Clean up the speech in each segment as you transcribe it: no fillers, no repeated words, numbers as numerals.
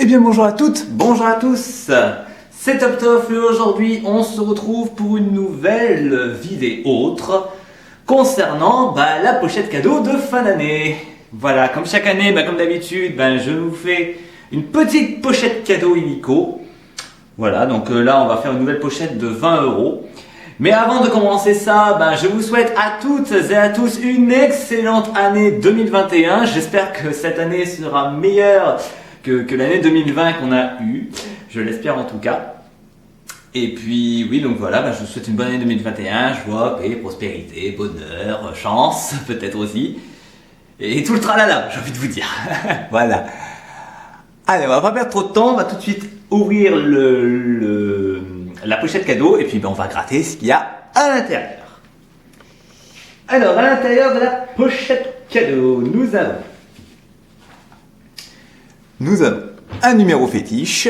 Eh bien bonjour à toutes, Bonjour à tous, c'est TopTof et aujourd'hui on se retrouve pour une nouvelle vidéo autre concernant la pochette cadeau de fin d'année. Voilà, comme chaque année, comme d'habitude, je vous fais une petite pochette cadeau illico. Voilà, donc là on va faire une nouvelle pochette de 20 euros. Mais avant de commencer ça, je vous souhaite à toutes et à tous une excellente année 2021. J'espère que cette année sera meilleure que l'année 2020 qu'on a eue. Je l'espère en tout cas. Et puis oui, donc voilà, je vous souhaite une bonne année 2021. Joie, paix, prospérité, bonheur, chance peut-être aussi. Et tout le tralala, j'ai envie de vous dire. Voilà. Allez, on va pas perdre trop de temps, on va tout de suite ouvrir la pochette cadeau et puis on va gratter ce qu'il y a à l'intérieur. Alors, à l'intérieur de la pochette cadeau, nous avons un numéro fétiche,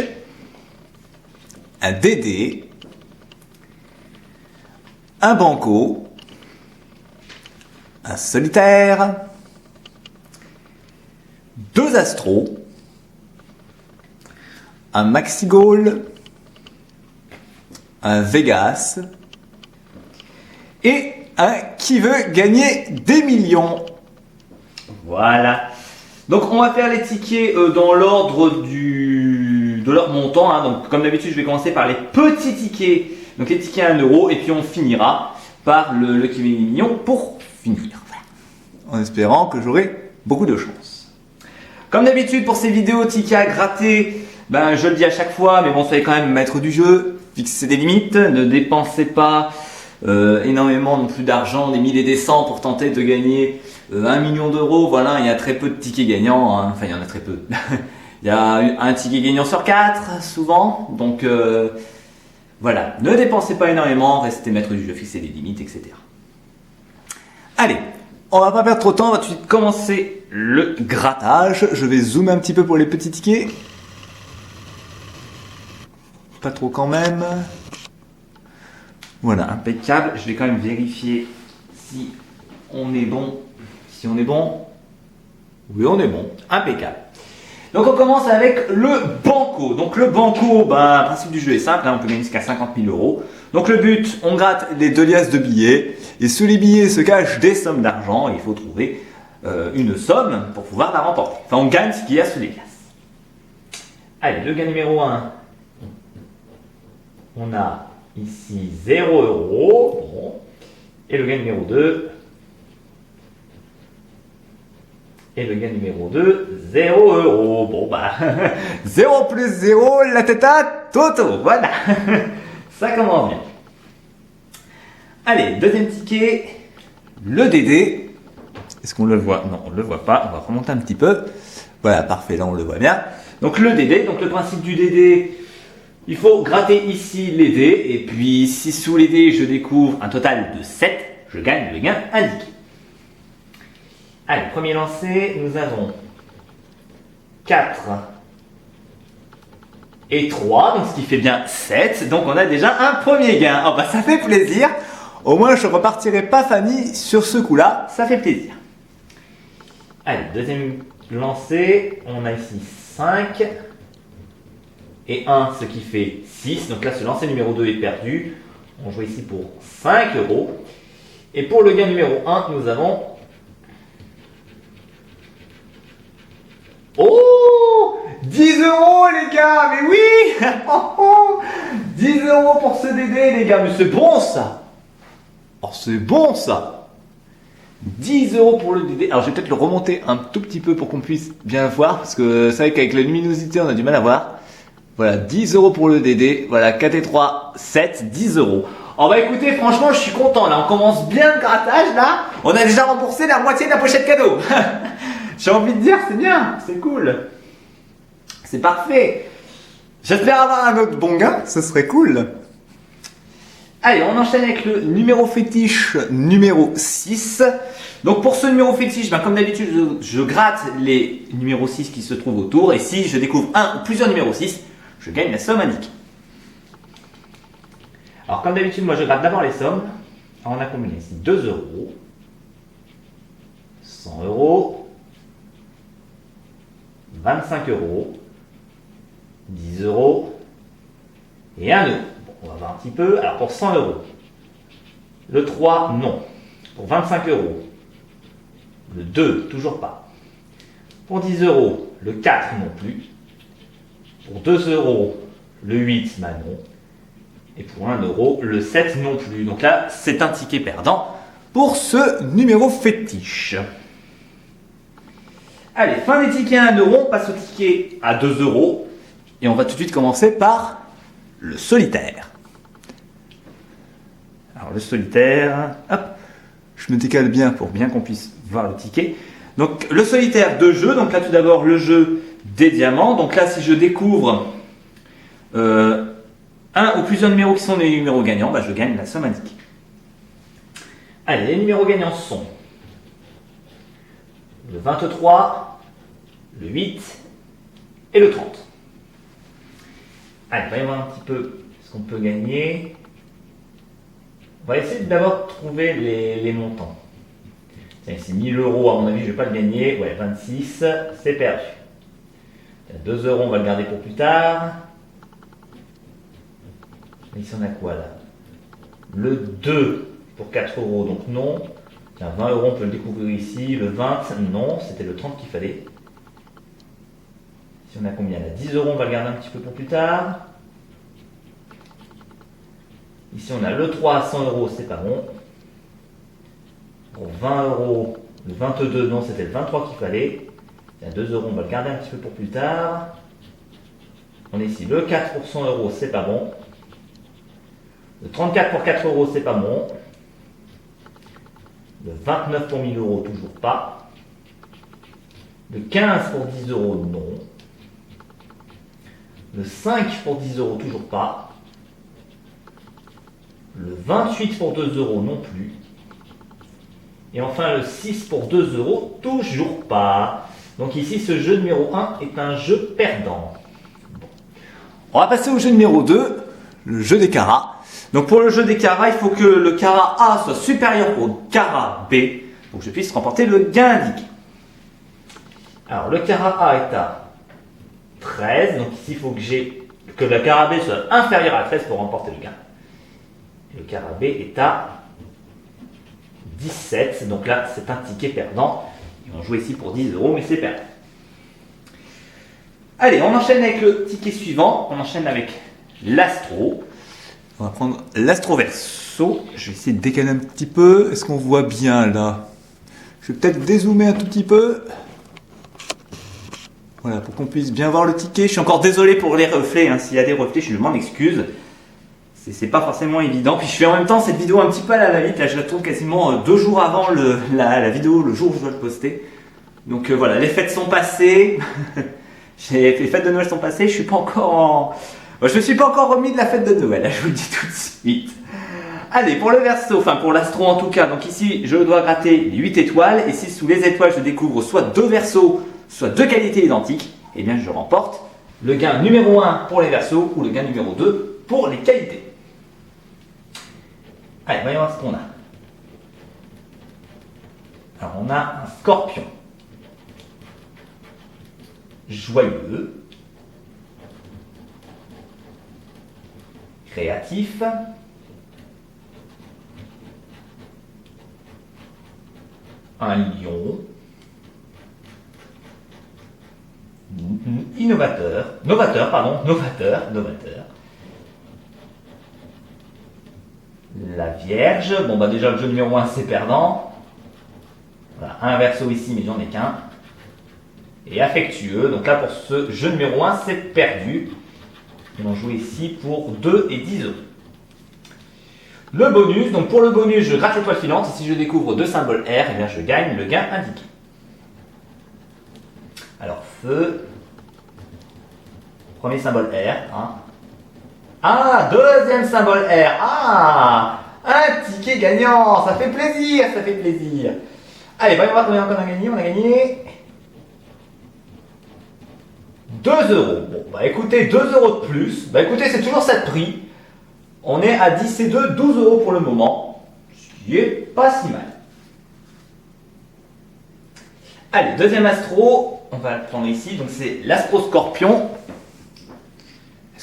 un DD, un banco, un solitaire, deux astros, un maxi-goal, un Vegas et un qui veut gagner des millions. Voilà. Donc on va faire les tickets dans l'ordre de leur montant. Donc comme d'habitude, je vais commencer par les petits tickets. Donc les tickets à 1 euro et puis on finira par le qui veut gagner des millions pour finir. Voilà. En espérant que j'aurai beaucoup de chance. Comme d'habitude pour ces vidéos tickets à gratter, je le dis à chaque fois, mais bon, soyez quand même maître du jeu, fixez des limites, ne dépensez pas énormément non plus d'argent, des milliers et des cents pour tenter de gagner 1 million d'euros. Voilà, il y a très peu de tickets gagnants, hein. Enfin il y en a très peu. Il y a un ticket gagnant sur 4 souvent, donc voilà, ne dépensez pas énormément, restez maître du jeu, fixez des limites, etc. Allez, on va pas perdre trop de temps, on va tout de suite commencer le grattage. Je vais zoomer un petit peu pour les petits tickets. Pas trop quand même. Voilà. Impeccable. Je vais quand même vérifier si on est bon. Si on est bon. Oui, on est bon. Impeccable. Donc on commence avec le banco. Donc le banco, le principe du jeu est simple. On peut gagner jusqu'à 50 000 euros. Donc le but, on gratte les 2 liasses de billets. Et sous les billets se cachent des sommes d'argent. Il faut trouver une somme pour pouvoir la remporter. Enfin, on gagne ce qu'il y a sous les liasses. Allez, le gain numéro 1. On a ici 0 euros. Bon. Et le gain numéro 2. Et le gain numéro 2, 0 euros. Bon 0 plus 0, la tête à Toto. Voilà. Ça commence bien. Allez, deuxième ticket. Le DD. Est-ce qu'on le voit? Non, on ne le voit pas. On va remonter un petit peu. Voilà, parfait, là on le voit bien. Donc le DD, donc le principe du DD, il faut gratter ici les dés. Et puis si sous les dés je découvre un total de 7, je gagne le gain indiqué. Allez, premier lancé, nous avons 4 et 3, donc ce qui fait bien 7. Donc on a déjà un premier gain. Oh ça fait plaisir. Au moins je repartirai pas Fanny sur ce coup-là. Ça fait plaisir. Allez, deuxième lancé, on a ici 5 et 1, ce qui fait 6. Donc là, ce lancer numéro 2 est perdu. On joue ici pour 5 euros. Et pour le gain numéro 1, nous avons... Oh, 10 euros les gars, mais oui. 10 euros pour ce DD les gars, mais c'est bon ça. Oh c'est bon ça. 10 euros pour le DD. Alors je vais peut-être le remonter un tout petit peu pour qu'on puisse bien voir, parce que c'est vrai qu'avec la luminosité on a du mal à voir. Voilà, 10 euros pour le DD, voilà, 4 et 3, 7, 10 euros. Oh écoutez, franchement je suis content là, on commence bien le grattage là. On a déjà remboursé la moitié de la pochette cadeau. J'ai envie de dire, c'est bien, c'est cool. C'est parfait. J'espère avoir un autre bon gain, ce serait cool. Allez, on enchaîne avec le numéro fétiche numéro 6. Donc pour ce numéro fétiche, comme d'habitude, je gratte les numéros 6 qui se trouvent autour. Et si je découvre un ou plusieurs numéros 6, je gagne la somme indiquée. Alors comme d'habitude, moi je gratte d'abord les sommes. Alors, on a combiné ici 2 euros, 100 euros, 25 euros, 10 euros et 1 euro. Bon, on va voir un petit peu. Alors pour 100 euros, le 3, non. Pour 25 euros, le 2, toujours pas. Pour 10 euros, le 4 non plus. Pour 2 euros, le 8, bah non. Et pour 1 euro, le 7 non plus. Donc là, c'est un ticket perdant pour ce numéro fétiche. Allez, fin des tickets à 1 euro, on passe au ticket à 2 euros. Et on va tout de suite commencer par le solitaire. Alors le solitaire, hop, je me décale bien pour bien qu'on puisse voir le ticket. Donc le solitaire, 2 jeux. Donc là tout d'abord le jeu des diamants. Donc là si je découvre un ou plusieurs numéros qui sont des numéros gagnants, bah, je gagne la somme indiquée. Allez, les numéros gagnants sont le 23, le 8 et le 30. Allez, voyons voir un petit peu ce qu'on peut gagner. On va essayer d'abord de trouver les montants. Tiens, ici 1000 euros, à mon avis, je ne vais pas le gagner. Ouais, 26, c'est perdu. 2 euros, on va le garder pour plus tard. Ici, on a quoi là? Le 2 pour 4 euros, donc non. Tiens, 20 euros, on peut le découvrir ici. Le 20, non, c'était le 30 qu'il fallait. Ici, on a combien là? 10 euros, on va le garder un petit peu pour plus tard. Ici, on a le 3 à 100 euros, c'est pas bon. Pour 20 euros, le 22, non, c'était le 23 qu'il fallait. Il y a 2 euros, on va le garder un petit peu pour plus tard. On est ici, le 4 pour 100 euros, c'est pas bon. Le 34 pour 4 euros, c'est pas bon. Le 29 pour 1000 euros, toujours pas. Le 15 pour 10 euros, non. Le 5 pour 10 euros, toujours pas. Le 28 pour 2 euros, non plus. Et enfin le 6 pour 2 euros, toujours pas. Donc ici, ce jeu numéro 1 est un jeu perdant. Bon. On va passer au jeu numéro 2, le jeu des carats. Donc pour le jeu des carats, il faut que le carat A soit supérieur au carat B pour que je puisse remporter le gain indiqué. Alors le carat A est à 13, donc ici il faut que le carat B soit inférieur à 13 pour remporter le gain. Et le carat B est à 17, donc là c'est un ticket perdant. Ils vont jouer ici pour 10 euros, mais c'est perdu. Allez, on enchaîne avec le ticket suivant, on enchaîne avec l'astro. On va prendre l'astro verso. Je vais essayer de décaler un petit peu. Est-ce qu'on voit bien là? Je vais peut-être dézoomer un tout petit peu. Voilà, pour qu'on puisse bien voir le ticket. Je suis encore désolé pour les reflets. Hein. S'il y a des reflets, je m'en excuse. C'est pas forcément évident. Puis je fais en même temps cette vidéo un petit peu à la va-vite. Là, je la tourne quasiment 2 jours avant la vidéo, le jour où je dois le poster. Donc voilà, les fêtes sont passées. Les fêtes de Noël sont passées. Je suis pas encore en... Je ne suis pas encore remis de la fête de Noël, je vous le dis tout de suite. Allez, pour le verso, enfin pour l'astro en tout cas, donc ici je dois gratter les 8 étoiles, et si sous les étoiles je découvre soit 2 versos, soit 2 qualités identiques, eh bien je remporte le gain numéro 1 pour les versos, ou le gain numéro 2 pour les qualités. Allez, voyons voir ce qu'on a. Alors on a un scorpion. Joyeux. Créatif, un lion, novateur, la Vierge, bon bah déjà le jeu numéro 1 c'est perdant, voilà, un verso ici mais j'en ai qu'un, et affectueux, donc là pour ce jeu numéro 1 c'est perdu. Ils vont jouer ici pour 2 et 10 euros. Le bonus, donc pour le bonus, je gratte l'étoile filante et si je découvre 2 symboles R, eh bien je gagne le gain indiqué. Alors feu, premier symbole R, hein. Ah, deuxième symbole R, ah, un ticket gagnant, ça fait plaisir, ça fait plaisir. Allez, voyons voir combien on a gagné, on a gagné 2 euros. Bon, bah écoutez, 2 euros de plus. Bah écoutez, c'est toujours ça de prix. On est à 10 et 2, 12 euros pour le moment. Ce qui est pas si mal. Allez, deuxième astro. On va le prendre ici. Donc c'est l'astro scorpion.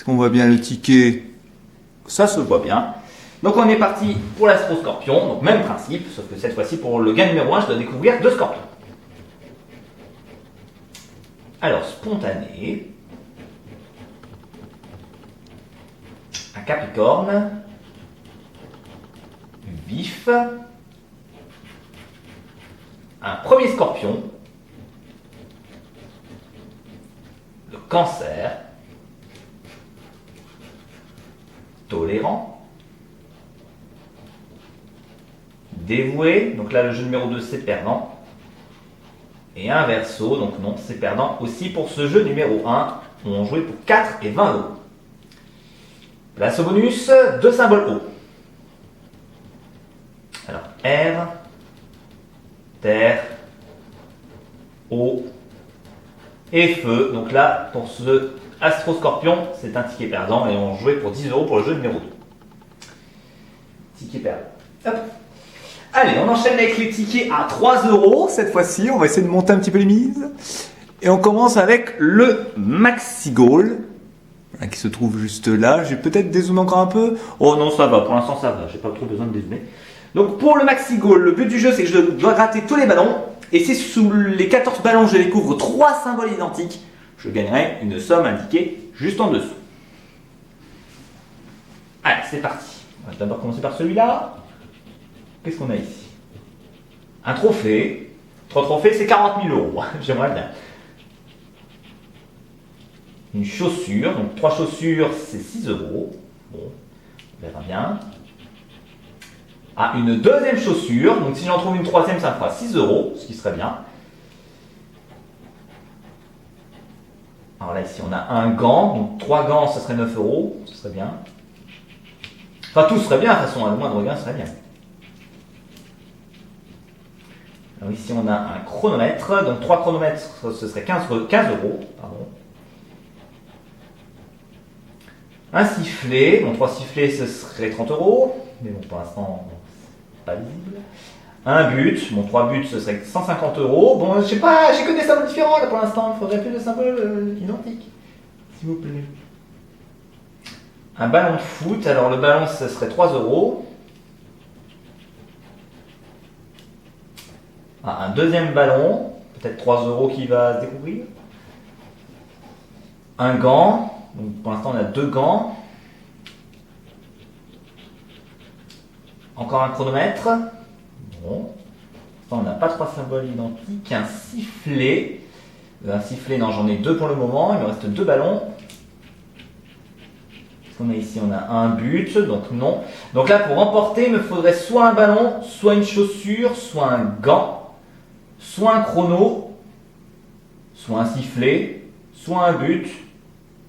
qu'on voit bien le ticket? Ça se voit bien. Donc on est parti pour l'astro-scorpion, donc même principe, sauf que cette fois-ci pour le gain numéro 1, je dois découvrir 2 scorpions. Alors, spontané, un capricorne, vif, un premier scorpion, le cancer, tolérant, dévoué, donc là le jeu numéro 2 c'est perdant, et un verso, donc non c'est perdant aussi pour ce jeu numéro 1, où on jouait pour 4 et 20 euros. Place au bonus, 2 symboles hauts. Alors air, terre, eau et feu, donc là pour ce Astro Scorpion c'est un ticket perdant et on jouait pour 10 euros pour le jeu numéro 2. Ticket perdant. Hop. Allez, on enchaîne avec les tickets à 3 euros. Cette fois-ci, on va essayer de monter un petit peu les mises. Et on commence avec le Maxi Goal, qui se trouve juste là. Je vais peut-être dézoomer encore un peu. Oh non, ça va. Pour l'instant, ça va. J'ai pas trop besoin de dézoomer. Donc, pour le Maxi Goal, le but du jeu, c'est que je dois gratter tous les ballons. Et si sous les 14 ballons, je découvre 3 symboles identiques, je gagnerai une somme indiquée juste en dessous. Allez, c'est parti. On va d'abord commencer par celui-là. Qu'est-ce qu'on a ici? Un trophée. 3 trophées, c'est 40 000 euros. J'aimerais bien. Une chaussure. Donc 3 chaussures, c'est 6 euros. Bon, on verra bien. Ah, une deuxième chaussure. Donc si j'en trouve une troisième, ça me fera 6 euros, ce qui serait bien. Alors là, ici, on a un gant. Donc 3 gants, ça serait 9 euros. Ce serait bien. Enfin, tout serait bien. De toute façon, le moindre gain serait bien. Alors ici, on a un chronomètre. Donc 3 chronomètres, ce serait 15 euros. Pardon. Un sifflet. Donc 3 sifflets, ce serait 30 euros. Mais bon, pour l'instant, pas visible. Un but. Bon, 3 buts, ce serait 150 euros. Bon, je sais pas, j'ai que des symboles différents là pour l'instant. Il faudrait plus de symboles identiques. S'il vous plaît. Un ballon de foot. Alors le ballon, ce serait 3 euros. Ah, un deuxième ballon, peut-être 3 euros qui va se découvrir. Un gant, donc pour l'instant on a 2 gants. Encore un chronomètre. Bon, on n'a pas 3 symboles identiques. Un sifflet. Un sifflet, non, j'en ai 2 pour le moment. Il me reste 2 ballons. Qu'est-ce qu'on a ici? On a un but, donc non. Donc là, pour remporter, il me faudrait soit un ballon, soit une chaussure, soit un gant, soit un chrono, soit un sifflet, soit un but.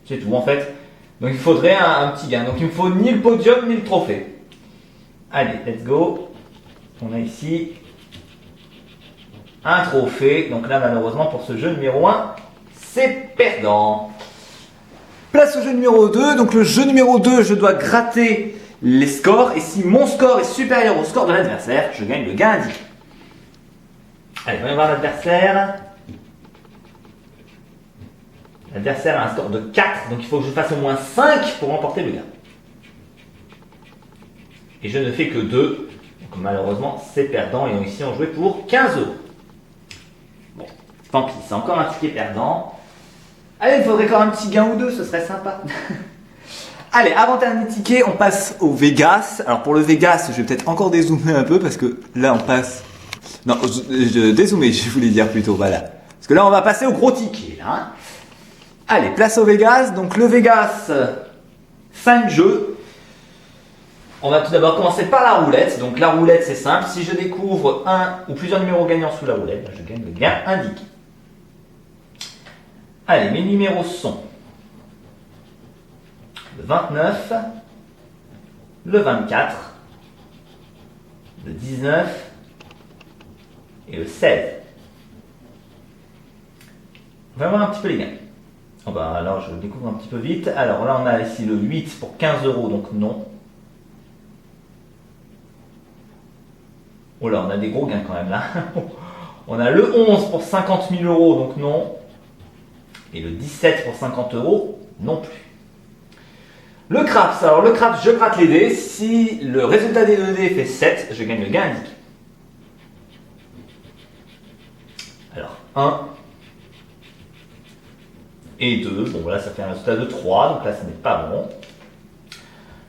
C'est tout en fait. Donc il faudrait un petit gain. Donc il me faut ni le podium ni le trophée. Allez, let's go. On a ici un trophée. Donc là, malheureusement, pour ce jeu numéro 1, c'est perdant. Place au jeu numéro 2. Donc le jeu numéro 2, je dois gratter les scores. Et si mon score est supérieur au score de l'adversaire, je gagne le gain indiqué. Allez, voyons voir l'adversaire. L'adversaire a un score de 4, donc il faut que je fasse au moins 5 pour remporter le gain. Et je ne fais que 2, donc malheureusement c'est perdant, et ici on jouait pour 15 euros. Bon, tant pis, c'est encore un ticket perdant. Allez, il faudrait quand même un petit gain ou 2, ce serait sympa. Allez, avant dernier ticket, on passe au Vegas. Alors pour le Vegas, je vais peut-être encore dézoomer un peu, parce que là on passe... Non, je dézoomais, je voulais dire plutôt, voilà. Parce que là on va passer au gros ticket, là. Hein. Allez, place au Vegas. Donc le Vegas, 5 jeux. On va tout d'abord commencer par la roulette. Donc la roulette, c'est simple. Si je découvre un ou plusieurs numéros gagnants sous la roulette, je gagne le gain indiqué. Allez, mes numéros sont le 29, le 24, le 19 et le 16. On va voir un petit peu les gains. Oh bah alors je découvre un petit peu vite. Alors là on a ici le 8 pour 15 euros, donc non. Oh là, on a des gros gains quand même là. On a le 11 pour 50 000 euros, donc non. Et le 17 pour 50 euros, non plus. Le craps, alors le craps, je gratte les dés. Si le résultat des 2 dés fait 7, je gagne le gain indiqué. Alors, 1 et 2. Bon, voilà, ça fait un résultat de 3, donc là, ce n'est pas bon.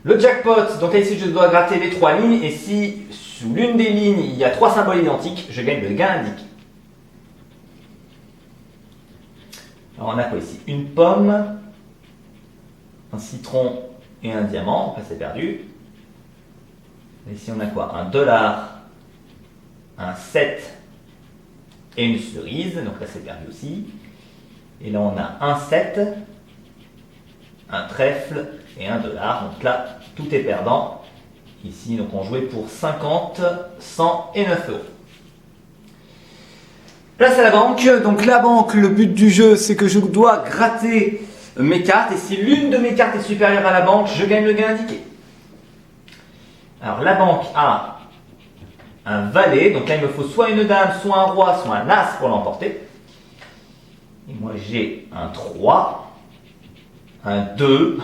Le jackpot, donc là, ici, je dois gratter les 3 lignes, et si sous l'une des lignes, il y a 3 symboles identiques, je gagne le gain indiqué. Alors, on a quoi ici? Une pomme, un citron et un diamant, donc là, c'est perdu. Et ici, on a quoi? Un dollar, un 7 et une cerise, donc là, c'est perdu aussi. Et là, on a un 7, un trèfle et un dollar. Donc là, tout est perdant. Ici, donc on jouait pour 50, 100 et 9 euros. Place à la banque. Donc la banque, le but du jeu, c'est que je dois gratter mes cartes. Et si l'une de mes cartes est supérieure à la banque, je gagne le gain indiqué. Alors la banque a un valet. Donc là, il me faut soit une dame, soit un roi, soit un as pour l'emporter. Et moi, j'ai un 3, un 2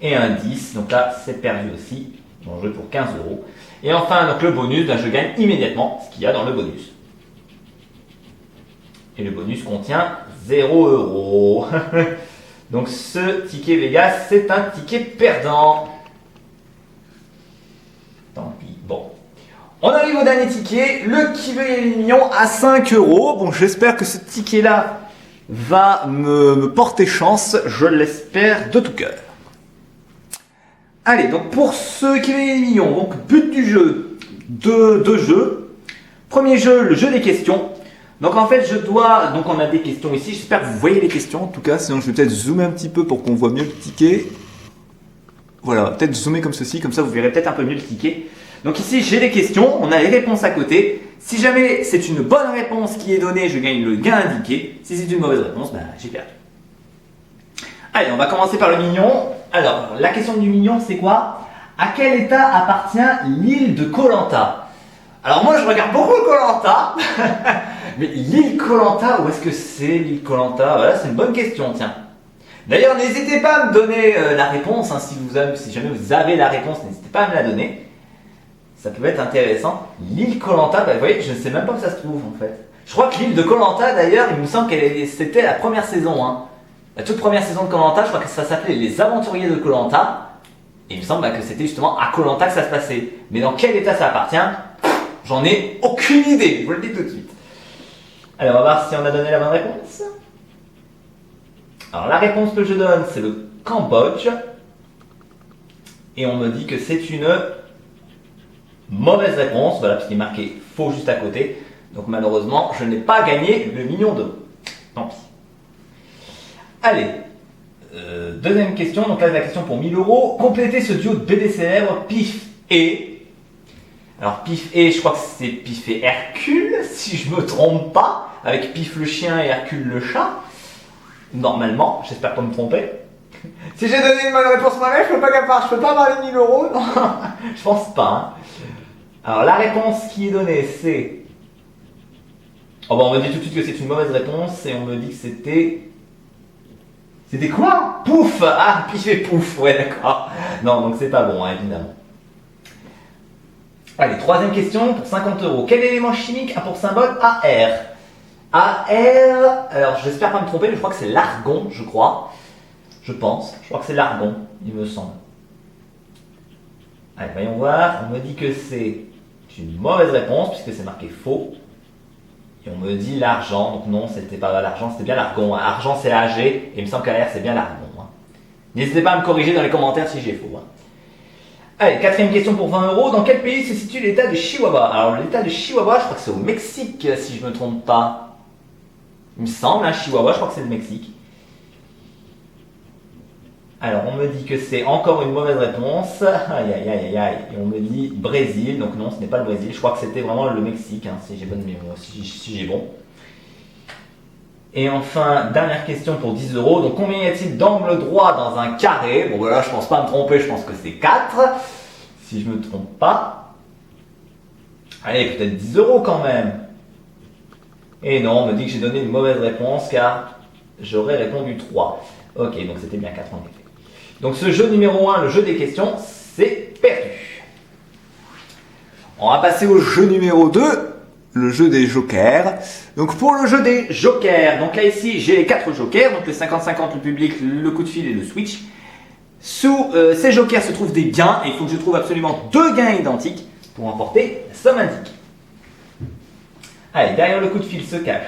et un 10. Donc là, c'est perdu aussi. On joue pour 15 euros. Et enfin, donc le bonus, ben, je gagne immédiatement ce qu'il y a dans le bonus. Et le bonus contient 0 euros. Donc ce ticket Vegas, c'est un ticket perdant. Tant pis. Bon. On arrive au dernier ticket, le qui veut les millions à 5 euros. Bon, j'espère que ce ticket-là va me porter chance. Je l'espère de tout cœur. Allez, donc pour ceux qui veulent les millions, donc but du jeu, deux jeux. Premier jeu, le jeu des questions. Donc en fait, je dois... Donc on a des questions ici. J'espère que vous voyez les questions en tout cas. Sinon, je vais peut-être zoomer un petit peu pour qu'on voit mieux le ticket. Voilà, peut-être zoomer comme ceci. Comme ça, vous verrez peut-être un peu mieux le ticket. Donc ici, j'ai des questions. On a les réponses à côté. Si jamais c'est une bonne réponse qui est donnée, je gagne le gain indiqué. Si c'est une mauvaise réponse, ben, j'ai perdu. Allez, on va commencer par le mignon. Alors, la question du mignon, c'est quoi? À quel état appartient l'île de Koh Lanta? Alors moi, je regarde beaucoup Koh Lanta. Mais l'île Koh Lanta, où est-ce que c'est l'île Koh Lanta? Voilà, c'est une bonne question, tiens. D'ailleurs, n'hésitez pas à me donner la réponse. Hein, si jamais vous avez la réponse, n'hésitez pas à me la donner. Ça peut être intéressant. L'île Koh Lanta, bah, vous voyez, je ne sais même pas où ça se trouve en fait. Je crois que l'île de Koh Lanta, d'ailleurs, il me semble que c'était la première saison. Hein. La toute première saison de Koh Lanta, je crois que ça s'appelait Les Aventuriers de Koh Lanta. Et il me semble que c'était justement à Koh Lanta que ça se passait. Mais dans quel état ça appartient? J'en ai aucune idée, je vous le dis tout de suite. Alors, on va voir si on a donné la bonne réponse. Alors, la réponse que je donne, c'est le Cambodge. Et on me dit que c'est une mauvaise réponse. Voilà, parce qu'il est marqué faux juste à côté. Donc, malheureusement, je n'ai pas gagné le million d'euros. Tant pis. Allez, deuxième question. Donc là, la question pour 1000 euros. Complétez ce duo de BD célèbres Pif et... Alors Pif et, je crois que c'est Pif et Hercule, si je me trompe pas, avec Pif le chien et Hercule le chat. Normalement, j'espère pas me tromper. Si j'ai donné une bonne réponse moi-même, je peux pas avoir les 1000 euros, non. Je pense pas. Hein. Alors la réponse qui est donnée, c'est... Oh bah on me dit tout de suite que c'est une mauvaise réponse et on me dit que c'était... C'était quoi? Pouf! Ah, Pif et Pouf, ouais d'accord. Non, donc c'est pas bon, hein, évidemment. Allez, troisième question pour 50 euros. Quel élément chimique a pour symbole AR? AR, alors j'espère pas me tromper, mais je crois que c'est l'argon, je crois. Je pense. Je crois que c'est l'argon, il me semble. Allez, voyons voir. On me dit que c'est une mauvaise réponse, puisque c'est marqué faux. Et on me dit l'argent. Donc non, c'était pas l'argent, c'était bien l'argon. Argent, c'est AG, et il me semble qu'AR, c'est bien l'argon. Hein. N'hésitez pas à me corriger dans les commentaires si j'ai faux. Hein. Allez, quatrième question pour 20 euros. Dans quel pays se situe l'état de Chihuahua? Alors, l'état de Chihuahua, je crois que c'est au Mexique, si je ne me trompe pas. Il me semble, hein, Chihuahua, je crois que c'est le Mexique. Alors, on me dit que c'est encore une mauvaise réponse. Aïe, aïe, aïe, aïe, aïe. Et on me dit Brésil. Donc non, ce n'est pas le Brésil. Je crois que c'était vraiment le Mexique, hein, si j'ai bonne mémoire, si j'ai bon. Et enfin, dernière question pour 10 euros. Donc, combien y a-t-il d'angles droits dans un carré? Bon, voilà, je pense pas me tromper, je pense que c'est 4. Si je me trompe pas. Allez, peut-être 10 euros quand même. Et non, on me dit que j'ai donné une mauvaise réponse car j'aurais répondu 3. Ok, donc c'était bien 4 en effet. Donc ce jeu numéro 1, le jeu des questions, c'est perdu. On va passer au jeu numéro 2, le jeu des jokers. Donc pour le jeu des jokers, donc là ici j'ai les 4 jokers, donc le 50-50, le public, le coup de fil et le switch. Sous ces jokers se trouvent des gains et il faut que je trouve absolument 2 gains identiques pour emporter la somme indiquée. Allez, derrière le coup de fil se cache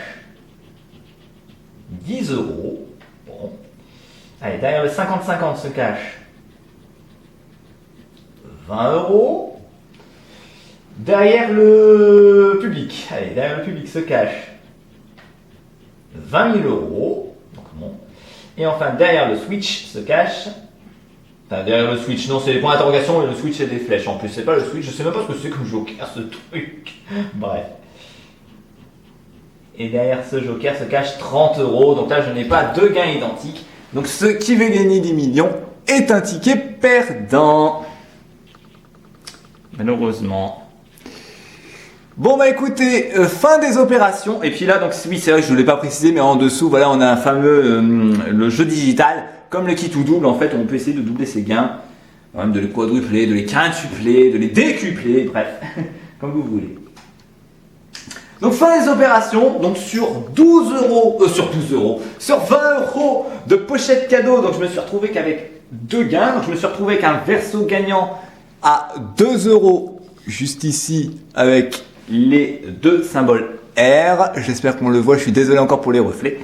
10 euros. Bon. Allez, derrière le 50-50 se cache 20 euros. Derrière le public, allez, derrière le public se cache 20 000 euros. Donc bon. Et enfin, derrière le switch se cache. Enfin, derrière le switch, non, c'est les points d'interrogation et le switch, c'est des flèches. En plus, c'est pas le switch, je sais même pas ce que c'est comme joker, ce truc. Bref. Et derrière ce joker se cache 30 euros. Donc là, je n'ai pas 2 gains identiques. Donc ce qui veut gagner 10 millions est un ticket perdant. Malheureusement. Bon bah écoutez, fin des opérations. Et puis là, donc oui, c'est vrai que je ne l'ai pas précisé, mais en dessous, voilà, on a un fameux le jeu digital. Comme le kit ou double, en fait, on peut essayer de doubler ses gains. Même de les quadrupler, de les quintupler, de les décupler, bref, comme vous voulez. Donc fin des opérations, donc sur 12 euros, sur 20 euros de pochette cadeau, donc je me suis retrouvé qu'avec 2 gains, donc je me suis retrouvé avec un verso gagnant à 2 euros, juste ici, avec les 2 symboles R, j'espère qu'on le voit, je suis désolé encore pour les reflets.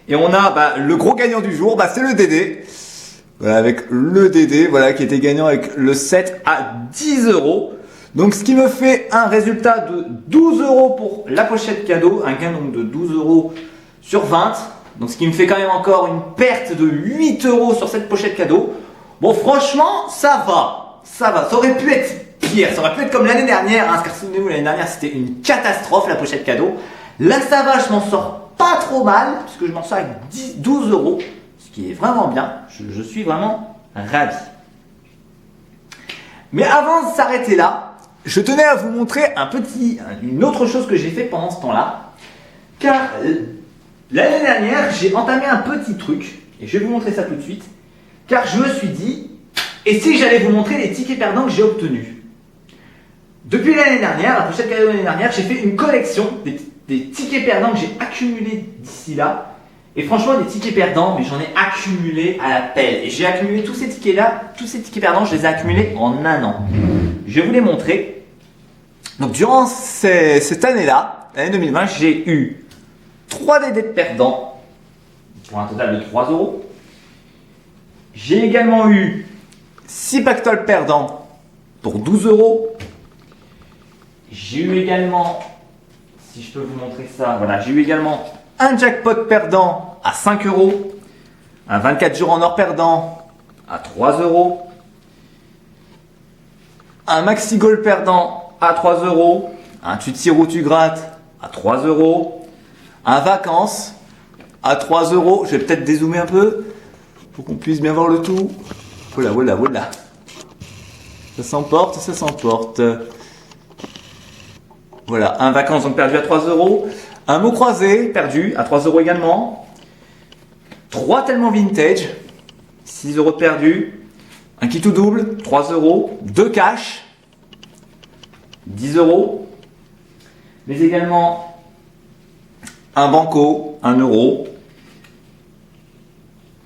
Et on a le gros gagnant du jour, c'est le Dédé, voilà, avec le Dédé, voilà, qui était gagnant avec le 7 à 10 euros. Donc ce qui me fait un résultat de 12 euros pour la pochette cadeau, un gain donc de 12 euros sur 20. Donc ce qui me fait quand même encore une perte de 8 euros sur cette pochette cadeau. Bon franchement ça va, ça aurait pu être pire, ça aurait pu être comme l'année dernière, hein, parce que souvenez-vous l'année dernière c'était une catastrophe la pochette cadeau. Là ça va, je m'en sors pas trop mal, puisque je m'en sors avec 12 euros, ce qui est vraiment bien, je suis vraiment ravi. Mais avant de s'arrêter là, je tenais à vous montrer une autre chose que j'ai fait pendant ce temps-là. Car l'année dernière, j'ai entamé un petit truc. Et je vais vous montrer ça tout de suite. Car je me suis dit, et si j'allais vous montrer les tickets perdants que j'ai obtenus. Depuis l'année dernière, la pochette cadeau de l'année dernière, j'ai fait une collection des tickets perdants que j'ai accumulés d'ici là. Et franchement, des tickets perdants, mais j'en ai accumulé à la pelle. Et j'ai accumulé tous ces tickets-là, tous ces tickets perdants, je les ai accumulés en un an. Je vais vous les montrer. Donc, durant cette année-là, l'année 2020, j'ai eu 3 DD de perdants pour un total de 3 euros. J'ai également eu 6 pactoles perdants pour 12 euros. J'ai eu également, si je peux vous montrer ça, voilà, j'ai eu également un jackpot perdant à 5 euros, un 24 jours en or perdant à 3 euros, un maxi goal perdant à 3 euros, un tu tires ou tu grattes à 3 euros, un vacances à 3 euros. Je vais peut-être dézoomer un peu pour qu'on puisse bien voir le tout. Voilà. Ça s'emporte. Voilà, un vacances donc perdu à 3 euros. Un mot croisé perdu à 3 euros également. 3 tellement vintage, 6 euros de perdu. Un kit ou double, 3 euros. 2 cash, 10 euros. Mais également un banco, 1 euro.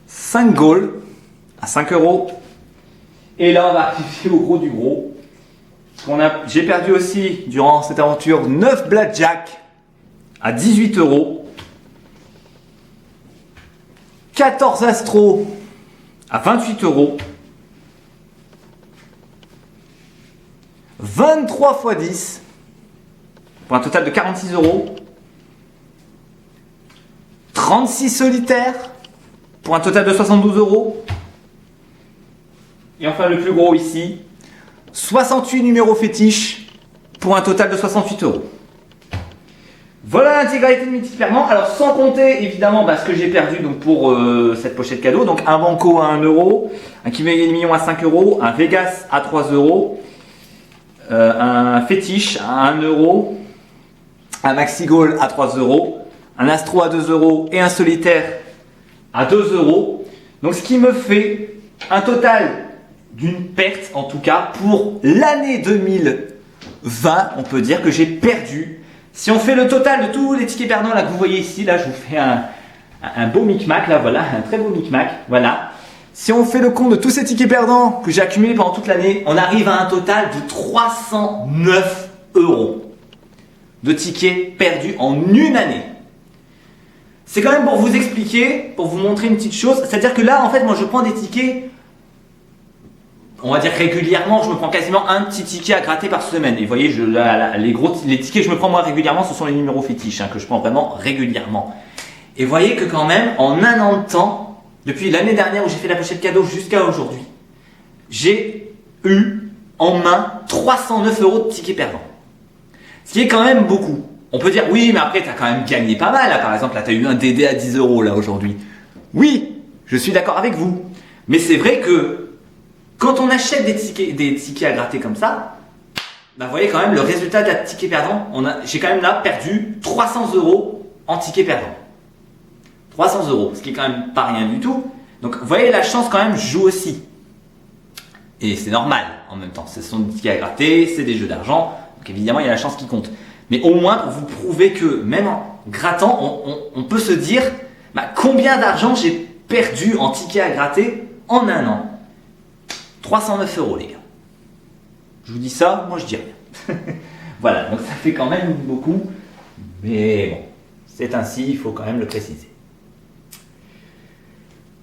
5 goals à 5 euros. Et là, on va arriver au gros du gros. J'ai perdu aussi, durant cette aventure, 9 blackjack à 18 euros. 14 astros à 28 euros. 23 x 10 pour un total de 46 euros. 36 solitaires pour un total de 72 euros. Et enfin le plus gros ici, 68 numéros fétiches pour un total de 68 euros. Voilà l'intégralité de mes tickets perdants. Alors sans compter évidemment ce que j'ai perdu donc, pour cette pochette cadeau. Donc un banco à 1 euro, un qui veut gagner millions à 5 euros, un Vegas à 3 euros, un fétiche à 1 euro, un maxi goal à 3 euros, un astro à 2 euros et un solitaire à 2 euros. Donc ce qui me fait un total d'une perte, en tout cas, pour l'année 2020, on peut dire que j'ai perdu. Si on fait le total de tous les tickets perdants là que vous voyez ici, là je vous fais un beau micmac, là voilà, un très beau micmac, voilà. Si on fait le compte de tous ces tickets perdants que j'ai accumulés pendant toute l'année, on arrive à un total de 309 € de tickets perdus en une année. C'est quand même pour vous expliquer, pour vous montrer une petite chose, c'est-à-dire que là, en fait, moi je prends des tickets, on va dire régulièrement, je me prends quasiment un petit ticket à gratter par semaine. Et vous voyez, les tickets que je me prends moi régulièrement, ce sont les numéros fétiches, que je prends vraiment régulièrement. Et vous voyez que quand même, en un an de temps, depuis l'année dernière où j'ai fait la pochette cadeau jusqu'à aujourd'hui, j'ai eu en main 309 € de tickets perdants. Ce qui est quand même beaucoup. On peut dire, oui, mais après, tu as quand même gagné pas mal. Là, par exemple, là, tu as eu un DD à 10 € là aujourd'hui. Oui, je suis d'accord avec vous. Mais c'est vrai que quand on achète des tickets à gratter comme ça, bah, vous voyez quand même le résultat de la ticket perdant. J'ai quand même là perdu 300 € en tickets perdants. 300 €, ce qui est quand même pas rien du tout. Donc, vous voyez, la chance quand même joue aussi. Et c'est normal en même temps. Ce sont des tickets à gratter, c'est des jeux d'argent. Donc, évidemment, il y a la chance qui compte. Mais au moins, pour vous prouver que même en grattant, on peut se dire combien d'argent j'ai perdu en tickets à gratter en un an. 309 € les gars. Je vous dis ça, moi je dis rien. Voilà, donc ça fait quand même beaucoup. Mais bon, c'est ainsi, il faut quand même le préciser.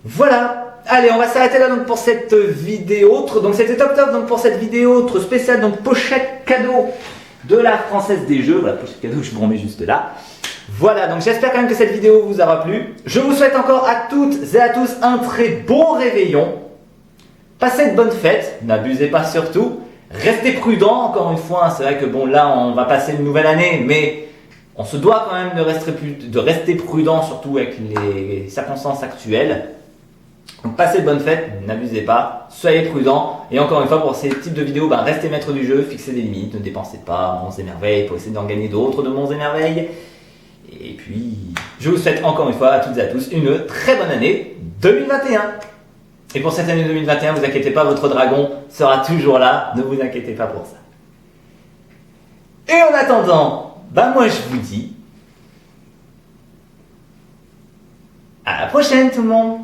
Voilà, allez, on va s'arrêter là donc pour cette vidéo. Donc c'était top donc pour cette vidéo spéciale, donc pochette cadeau de la Française des Jeux. Voilà, pochette cadeau, je vous remets juste là. Voilà, donc j'espère quand même que cette vidéo vous aura plu. Je vous souhaite encore à toutes et à tous un très bon réveillon. Passez de bonnes fêtes, n'abusez pas surtout. Restez prudents, encore une fois. C'est vrai que bon, là, on va passer une nouvelle année, mais on se doit quand même de rester prudent, surtout avec les circonstances actuelles. Donc passez de bonnes fêtes, n'abusez pas, soyez prudents. Et encore une fois, pour ces types de vidéos, restez maître du jeu, fixez des limites, ne dépensez pas monts et merveilles pour essayer d'en gagner d'autres de monts et merveilles. Et puis, je vous souhaite encore une fois à toutes et à tous une très bonne année 2021. Et pour cette année 2021, ne vous inquiétez pas, votre dragon sera toujours là, ne vous inquiétez pas pour ça. Et en attendant, moi je vous dis à la prochaine tout le monde.